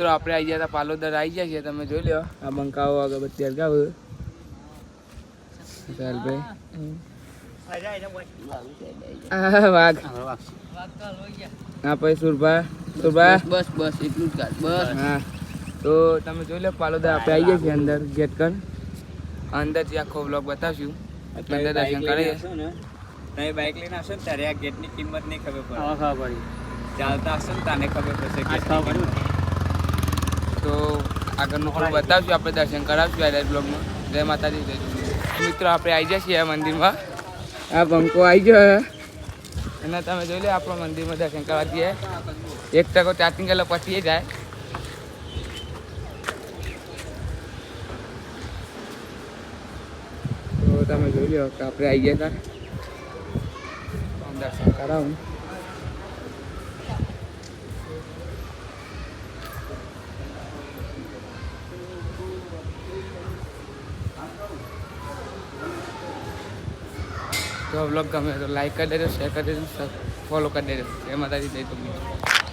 મિત્રો આપણે આવી ગયા હતા પાલોદર આવી ગયા છીએ, તમે જોઈ લો આ બંકાઓ અગરબત્તી અલગાવ વાઘ હા પછી સુરભા બસ બસ એટલું જ બસ હા. તો તમે જોઈ લો પાલોદર આપણે આવી ગયા છીએ અંદર ગેટ કન અંદરથી આખો બ્લોગ બતાવશું. અંદર દર્શન કરીએ. તમે બાઇક લઈને આવશો ને ત્યારે આ ગેટની કિંમત નહીં ખબર પડે. ખબર પડી ચાલતા હશો ને તાને ખબર પડશે તો આગળનું થોડું બતાવશું, આપણે દર્શન કરાવશું આ બ્લોગમાં. જય માતાજી જય. મિત્રો આપણે આવી ગયા છીએ મંદિરમાં. આ બંકો આવી ગયો અને તમે જોઈ લો આપણો મંદિરમાં દર્શન કરવા જઈએ. 1 ચાર્જિંગ કલાક પછી જાય. તો તમે જોઈ લો કે આપણે આવી ગયા હતા દર્શન કરાવું. તો બ્લોગ ગમે તો લાઈક કરી દેજો, શેર કરી દેજો, ફોલો કરી દેજો. જય માતાજી જય તો.